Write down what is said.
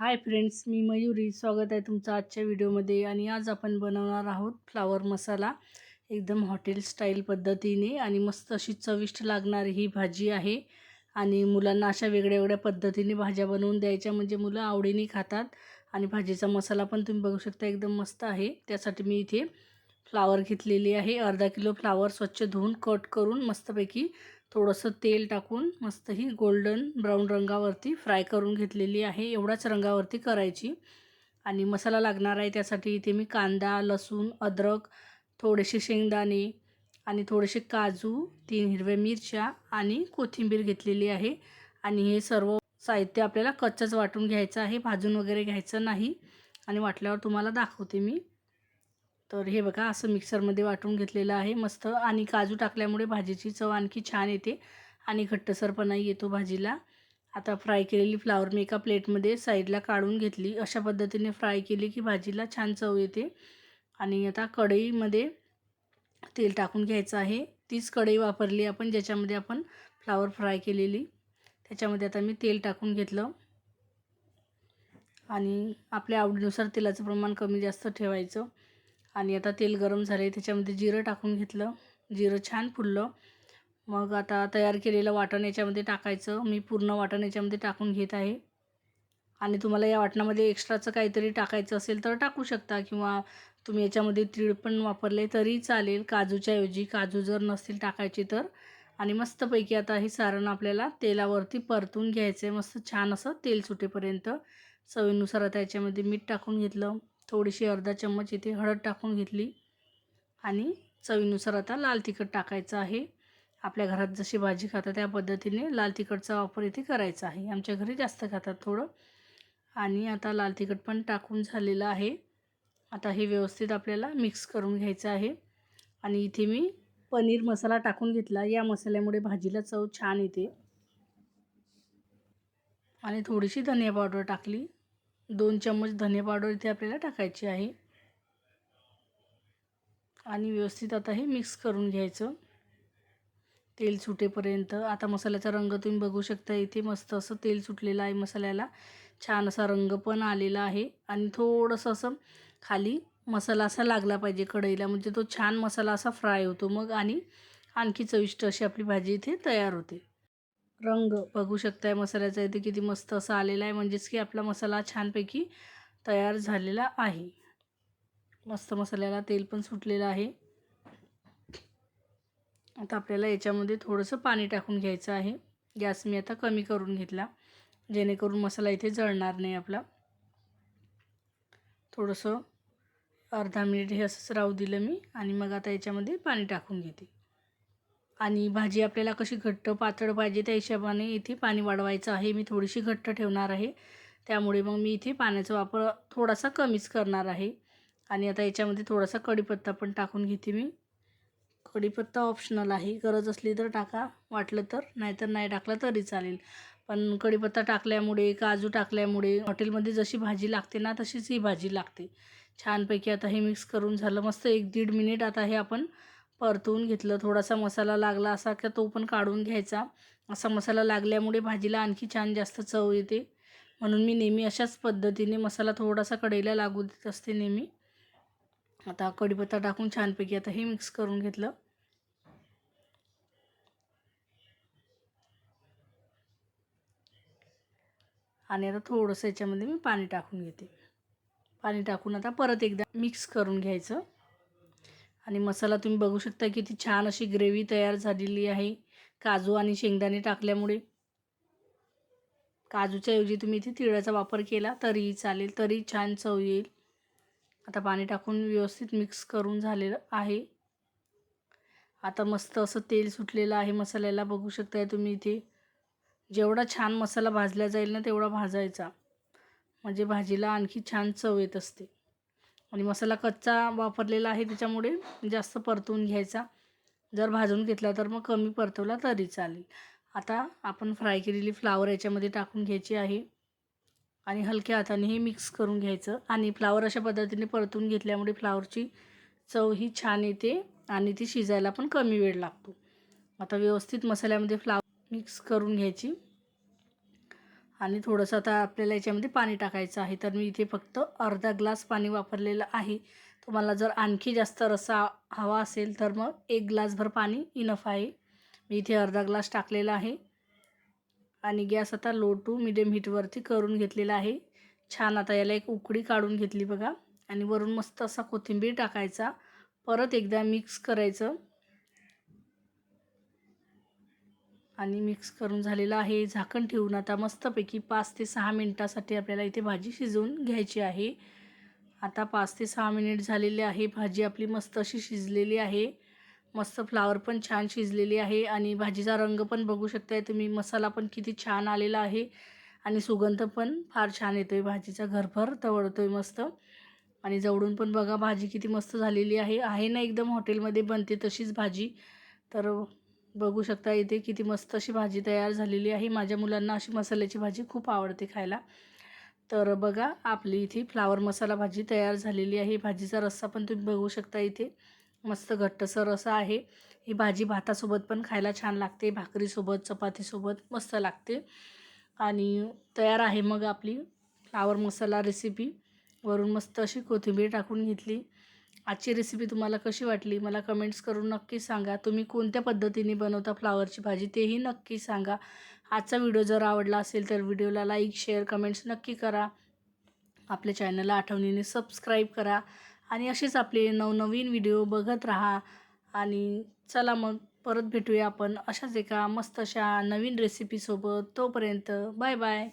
Hi friends, मी मयुरी. स्वागत आहे तुमचं आजच्या व्हिडिओमध्ये. आणि आज आपण बनवणार आहोत फ्लावर मसाला एकदम हॉटेल स्टाईल पद्धतीने. आणि मस्त अशी चविष्ट लागणारी ही भाजी आहे. आणि मुलांना अशा वेगळ्या वेगळ्या पद्धतीने भाज्या बनवून द्यायच्या म्हणजे मुलं आवडीने खातात. आणि भाजीचा मसाला पण तुम्ही बघू शकता एकदम मस्त आहे. त्यासाठी मी इथे फ्लावर घेतलेली आहे. अर्धा किलो फ्लावर स्वच्छ धुवून कट करून मस्तपैकी थोडंसं तेल टाकून मस्त ही गोल्डन ब्राऊन रंगावरती फ्राय करून घेतलेली आहे. एवढाच रंगावरती करायची. आणि मसाला लागणार आहे त्यासाठी इथे मी कांदा, लसूण, अद्रक, थोडेसे शेंगदाणे आणि थोडेसे काजू, 3 हिरव्या मिरच्या आणि कोथिंबीर घेतलेली आहे. आणि हे सर्व साहित्य आपल्याला कच्चंच वाटून घ्यायचं आहे, भाजून वगैरे घ्यायचं नाही. आणि वाटल्यावर तुम्हाला दाखवते मी. तर हे बघा असं मिक्सरमध्ये वाटून घेतलेलं आहे मस्त. आणि काजू टाकल्यामुळे भाजीची चव आणखी छान येते आणि घट्टसरपणाही येतो भाजीला. आता फ्राय केलेली फ्लावर मी एका प्लेटमध्ये साईडला काढून घेतली. अशा पद्धतीने फ्राय केली की भाजीला छान चव येते. आणि आता कढईमध्ये तेल टाकून घ्यायचं आहे. तीच कढई वापरली आपण ज्याच्यामध्ये आपण फ्लावर फ्राय केलेली. त्याच्यामध्ये आता मी तेल टाकून घेतलं. आणि आपल्या आवडीनुसार तेलाचं प्रमाण कमी जास्त ठेवायचं. आणि आता तेल गरम झाले, त्याच्यामध्ये जिरं टाकून घेतलं. जिरं छान फुललं. मग आता तयार केलेलं वाटण याच्यामध्ये टाकायचं. मी पूर्ण वाटण याच्यामध्ये टाकून घेत आहे. आणि तुम्हाला या वाटणामध्ये एक्स्ट्राचं काहीतरी टाकायचं असेल तर टाकू शकता, किंवा तुम्ही याच्यामध्ये तीळ पण वापरले तरी चालेल काजूच्या ऐवजी. काजू जर नसतील टाकायचे तर. आणि मस्तपैकी आता हे सारण आपल्याला तेलावरती परतून घ्यायचं आहे मस्त छान असं तेल सुटेपर्यंत. चवीनुसार आता याच्यामध्ये मीठ टाकून घेतलं. थोडीशी अर्धा चम्मच इथे हळद टाकून घेतली. आणि चवीनुसार आता लाल तिखट टाकायचं आहे. आपल्या घरात जशी भाजी खातात त्या पद्धतीने लाल तिखटचा वापर इथे करायचा आहे. आमच्या घरी जास्त खातात थोडं. आणि आता लाल तिखट पण टाकून झालेलं आहे. आता हे व्यवस्थित आपल्याला मिक्स करून घ्यायचं आहे. आणि इथे मी पनीर मसाला टाकून घेतला. या मसाल्यामुळे भाजीला चव छान येते. आणि थोडीशी धनिया पावडर टाकली. 2 चम्मच धनिया पावडर इथे आपल्याला टाकायची आहे. आणि व्यवस्थित आता हे मिक्स करून घ्यायचं तेल सुटेपर्यंत. आता मसाल्याचा रंग तुम्ही बघू शकता. इथे मस्त असं तेल सुटलेलं आहे मसाल्याला. छान असा रंग पण आलेला आहे. आणि थोडंसं असं खाली मसाला असा लागला पाहिजे कढईला, म्हणजे तो छान मसाला असा फ्राय होतो मग. आणि आणखी चविष्ट अशी आपली भाजी इथे तयार होते. रंग बघू शकताय मसाल्याचा इथे किती मस्त असा आलेला आहे, म्हणजेच की आपला मसाला छानपैकी तयार झालेला आहे. मस्त मसाल्याला तेल पण सुटलेलं आहे. आता आपल्याला याच्यामध्ये थोडंसं पाणी टाकून घ्यायचं आहे. गॅस मी आता कमी करून घेतला जेणेकरून मसाला इथे जळणार नाही आपला. थोडंसं अर्धा मिनिट हे असंच राहू दिलं मी. आणि मग आता याच्यामध्ये पाणी टाकून घेते. आणि भाजी आपल्याला कशी घट्ट पातळ पाहिजे त्या हिशोबाने इथे पाणी वाढवायचं आहे. मी थोडीशी घट्ट ठेवणार आहे, त्यामुळे मग मी इथे पाण्याचा वापर थोडासा कमीच करणार आहे. आणि आता याच्यामध्ये थोडासा कढीपत्ता पण टाकून घेते मी. कढीपत्ता ऑप्शनल आहे, गरज असली तर टाका, वाटलं तर, नाहीतर नाही टाकला तरी चालेल. पण कढीपत्ता टाकल्यामुळे, काजू टाकल्यामुळे हॉटेलमध्ये जशी भाजी लागते ना तशीच ही भाजी लागते छानपैकी. आता हे मिक्स करून झालं मस्त 1-1.5 मिनिट. आता हे आपण परतवून घेतलं. थोडासा मसाला लागला असा की तो पण काढून घ्यायचा. असा मसाला लागल्यामुळे भाजीला आणखी छान जास्त चव येते. म्हणून मी नेहमी अशाच पद्धतीने मसाला थोडासा कढईला लागू देत असते नेहमी. आता कढीपत्ता टाकून छानपैकी आता हे मिक्स करून घेतलं. आणि आता थोडंसं याच्यामध्ये मी पाणी टाकून घेते. पाणी टाकून आता परत एकदा मिक्स करून घ्यायचं. आणि मसाला तुम्ही बघू शकता किती छान अशी ग्रेव्ही तयार झालेली आहे काजू आणि शेंगदाणे टाकल्यामुळे. काजूच्या ऐवजी तुम्ही इथे तिळाचा वापर केला तरीही चालेल, तरी छान चव येईल. आता पाणी टाकून व्यवस्थित मिक्स करून झालेलं आहे. आता मस्त असं तेल सुटलेलं आहे मसाल्याला, बघू शकताय तुम्ही इथे. जेवढा छान मसाला भाजला जाईल ना तेवढा भाजायचा, म्हणजे भाजीला आणखी छान चव येत असते. आणि मसाला कच्चा वापरलेला आहे त्याच्यामुळे जास्त परतवून घ्यायचा. जर भाजून घेतला तर मग कमी परतवला तरी चालेल. आता आपण फ्राय केलेली फ्लावर याच्यामध्ये टाकून घ्यायची आहे. आणि हलक्या हाताने हे मिक्स करून घ्यायचं. आणि फ्लावर अशा पद्धतीने परतून घेतल्यामुळे फ्लावरची चव ही छान येते आणि ती शिजायला पण कमी वेळ लागतो. आता व्यवस्थित मसाल्यामध्ये फ्लावर मिक्स करून घ्यायची. आणि थोडंसं आता आपल्याला याच्यामध्ये पाणी टाकायचं आहे. तर मी इथे फक्त अर्धा ग्लास पाणी वापरलेलं आहे. तुम्हाला जर आणखी जास्त रस्सा हवा असेल तर मग 1 ग्लासभर पाणी इनफ आहे. मी इथे अर्धा ग्लास टाकलेला आहे आणि गॅस आता लो टू मिडियम हीटवरती करून घेतलेला आहे. छान आता याला एक उकळी काढून घेतली बघा आणि वरून मस्त असा कोथिंबीर टाकायचा. परत एकदा मिक्स करायचं आणि मिक्स करून झालेलं आहे. झाकण ठेवून आता मस्तपैकी 5 ते 6 मिनिटासाठी आपल्याला इथे भाजी शिजवून घ्यायची आहे. आता 5 ते 6 मिनिट झालेले आहे. भाजी आपली मस्त अशी शिजलेली आहे. मस्त फ्लावर पण छान शिजलेली आहे आणि भाजीचा रंग पण बघू शकताय तुम्ही. मसाला पण किती छान आलेला आहे आणि सुगंध पण फार छान येतोय भाजीचा. घरभर तवळतोय मस्त. आणि जवळून पण बघा भाजी किती मस्त झालेली आहे ना एकदम हॉटेलमध्ये बनते तशीच भाजी. तर बघू शकता इथे किती मस्त अशी भाजी तयार झालेली आहे. माझ्या मुलांना अशी मसाल्याची भाजी खूप आवडते खायला. तर बघा आपली इथे फ्लावर मसाला भाजी तयार झालेली आहे. भाजीचा रस्सा पण तुम्ही बघू शकता इथे मस्त घट्टसर रस्सा आहे. ही भाजी भातासोबत पण खायला छान लागते, भाकरीसोबत, चपातीसोबत मस्त लागते. आणि तयार आहे मग आपली फ्लावर मसाला रेसिपी. वरून मस्त अशी कोथिंबीर टाकून घेतली. आजची रेसिपी तुम्हाला कशी वाटली मला कमेंट्स करून नक्की सांगा. तुम्ही कोणत्या पद्धतीने बनवता फ्लावरची भाजी तेही नक्की सांगा. आजचा व्हिडिओ जर आवडला असेल तर व्हिडिओला लाईक, शेअर, कमेंट्स नक्की करा. आपल्या चॅनलला आठवणीने सबस्क्राईब करा आणि असेच आपले नवनवीन व्हिडिओ बघत राहा. आणि चला मग परत भेटूया आपण अशाच एका मस्त अशा नवीन रेसिपीसोबत. तोपर्यंत बाय बाय.